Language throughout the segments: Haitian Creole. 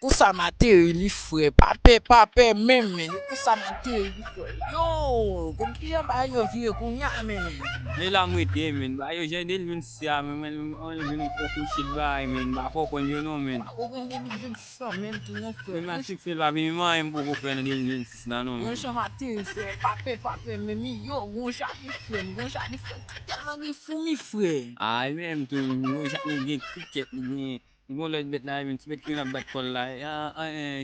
pour ça matériel il frère pape même mais pour ça matériel il frère yo comme qui j'en pas yo vieux qu'on y a mais Ni lang witi men ba yo jen del min siya men on bin ko shit ba men ba ko kon you know men. on va dire ça même tout mon Men frère ma sik fil ba mi ma en ko fen del min sis na no. on s'en matériel frère pape même yo on chat il frère tellement il fou mi frère Ay men tu mo siya ni ticket ni mo le bet na men bet ko na bet ko la ya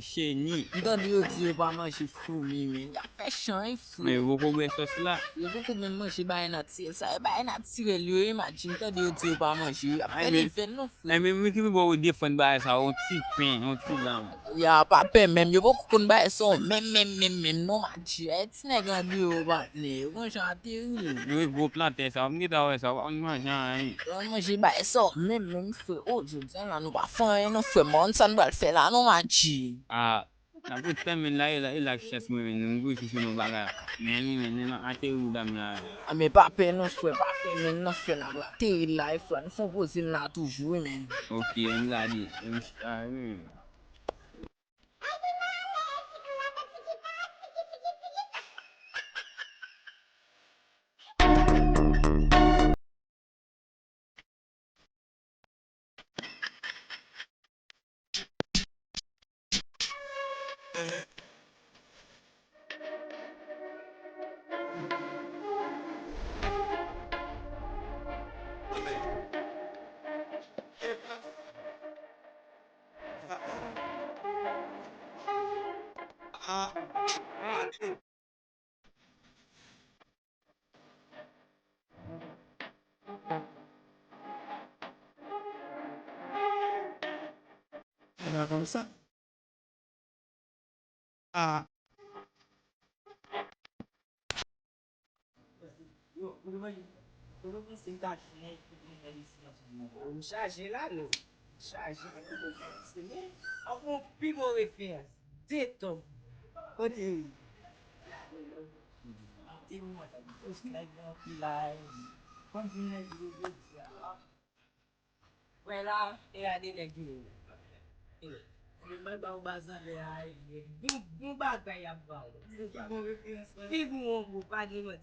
she ni. dans le dire pas manger fou mi mais il a fait chant il Mais frère beaucoup ben sos la. yo beaucoup même manger ba naturel ça ba naturel yo imagine dans le dire pas manger Ay après il men fait non ay frère men mi ki bo different ba sa o ti pen o ti lam. ya pape même yo beaucoup kon ba son même non match et nèg an yo ba ne on chante Yo go planter sa mi ta we sa on ma nya. moi j'ai ba son même feu oh je dis là nous pas faire non feu mon ça nous va le faire là non match Ah, na good time min la ila chess mo min ngu si sino baga. Men na ate u dam na. ah mais pape non feu pape même non feu là la terre là il faut faut poser là toujours même Okay, em ladi. Em là comme ça ah yo vous me c'est ta charger là non charger c'est ah mon plus bon référence c'est ton côté dis-moi c'est like voilà et à des légumes le mal ba bazar le ay bu bagay ya ba fi bu pas de mot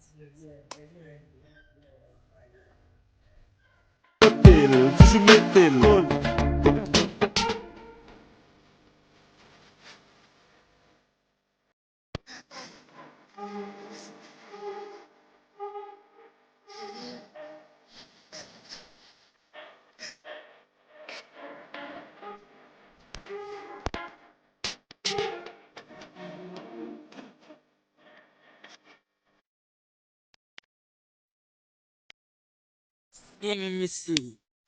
Se metendo. bien monsieur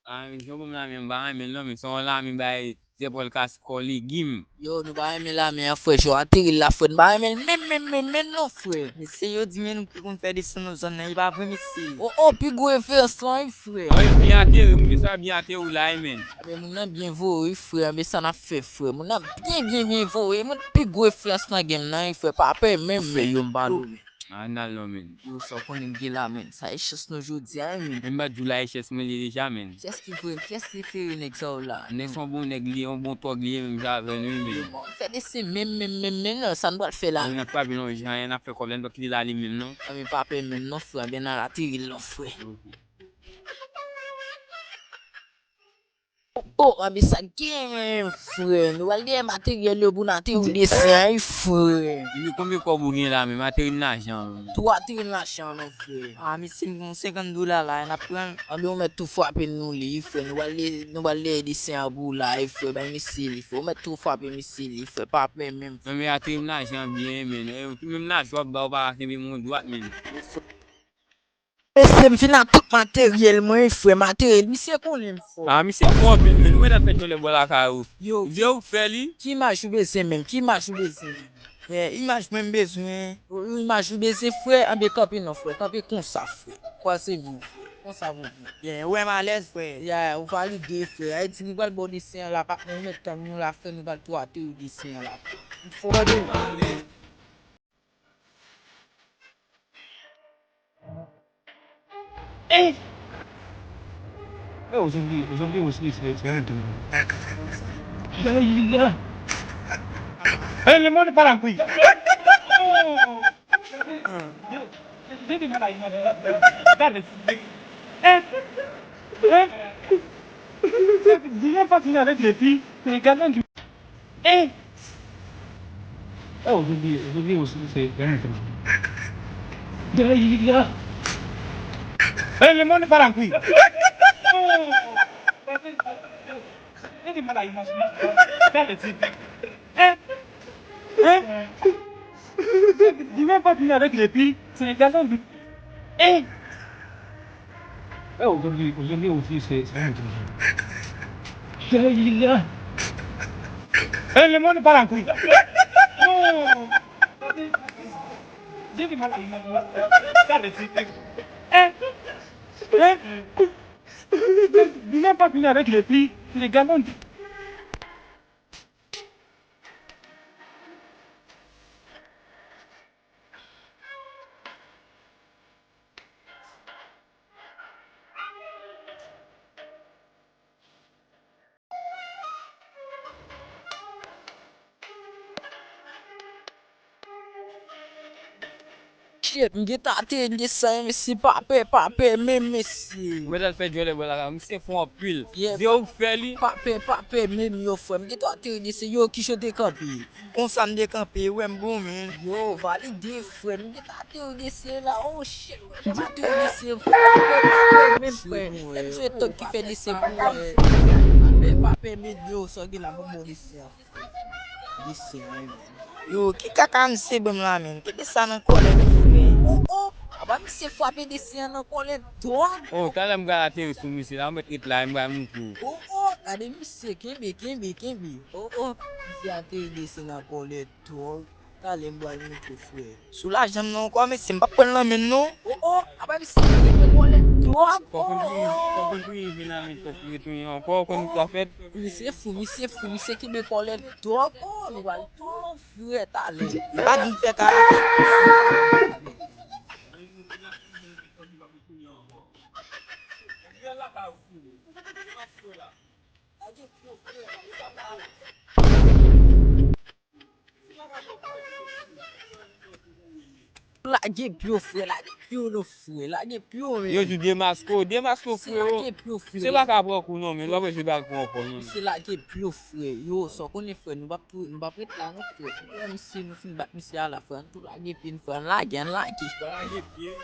Ah, mi jogo na mi ba mi no mi so la mi ba ze pol kas koli gim. yo nous ba aimer la mais frère je atterrir la frère ba aimer même non frère Monsieur, yo di men pou kon fè de son nou zon nan, yi pa vre monsieur. oh puis go faire ça frère Ay bien te, mi sa bien te u la men. mais mon a bien voé frère mais ça n'a fait frère mon a bien voé mon puis go faire ça game nan frère papa même Frère yo mbalo. Ah, na lo men. Yo so konen ge la men, sa e chos nou jodi a men. Men ba July chess me li deja men. Qu'est-ce qui fait une ex là? Nek son bon neg li, on bon tog li men ja venu men. fait de c'est même non ça ne doit le faire là On n'a pas bien non jan, n'a fait problème donc li la li men non. mais papa même non frère bien à atterrir là frère oh mais ça game frère nous aller matériel le bon atterrir dessin frère Mi combien ko bu gen la men, materi na jan. toi atterrir la chambre frère Ah, mi sin kon $50 la, na pran. ah mais on met tout frapper nous les frère nous aller dessin à bout là frère ben monsieur il faut mettre tout frapper monsieur il fait papa même Men mi ateri na jan bien men. Même na job ba ba ke bi mon droite men. c'est me finir tout matériel moi frère matériel monsieur qu'on aime frère Ah, mi se kon ben men. Mwen da fet yo le bola ka ou. yo Vye ou fe li? qui marche ou baisser même qui marche ou baisser Imaj mwen bezwen. image ou baisser frère en be camper non frère camper comme ça frère quoi c'est vous comme ça vous Wè m a lez frère. ya ou va lui deux frère et nous va le bon dessin là pas nous mettre nous la faire nous va tout à tout dessin là faut Aujourd'hui aussi, c'est un de. Le monde part en couille. Dis mal dis pas finir avec les filles, c'est également du. Eh! Oh, aujourd'hui aussi, c'est bien. Le monde part en couille. Dis mal dis pas finir avec les filles, c'est également du. Eh! Aujourd'hui aussi, c'est bien. Le monde part en couille. Dis mal dis pas finir avec les filles, c'est également du. Shit, mge tate desen misi pape men misi. Mwen dal fè jole wè la, mwen se fon apil. Yeah. Zè ou fè li? Pape men yo fwe, mge tate desen yo ki chote kampi. Konsan de kampi, wèm bou men. Yo, valide fwe, mge tate desen la, oh shit. Mge tate desen fwe, pape men fwe. Mwen se tok ki fè desen fwe. Pape men yo, so gen la mwen desen. Desen men. Yo, ki kaka mse bem la men, ki desen nan kole fwe. Oh, aba mse fwa pe desen nan kole doa. Oh, kala mga ate sou misi la, mwen it la mga mwen kou. Oh, ade mse, kimbi. Oh, mse ate desen nan kole doa. Kale mga mwen kou fwe. Sou la jem nan kwa mse mpa pren la men nou. Oh, aba mse desen nan kole doa. Kokon kou yi vina mi tok yi tou yon, kokon kwa fèt. Mse kimbi kole doa. Oh, mi wale doa fwe tale. Ba di mpe ka. Lage pyo fwe, lage pyo men. Yo jou Demasko fwe yo. Lage pyo fwe. Se baka brok ou non men, lò wè se bak kon kon yon. Se lage pyo fwe, yo so konen fwe, nou ba pret la nou fwe. Mse nou fin bat mse a la fwe, nou lage pin fwe, lage. Lage pye.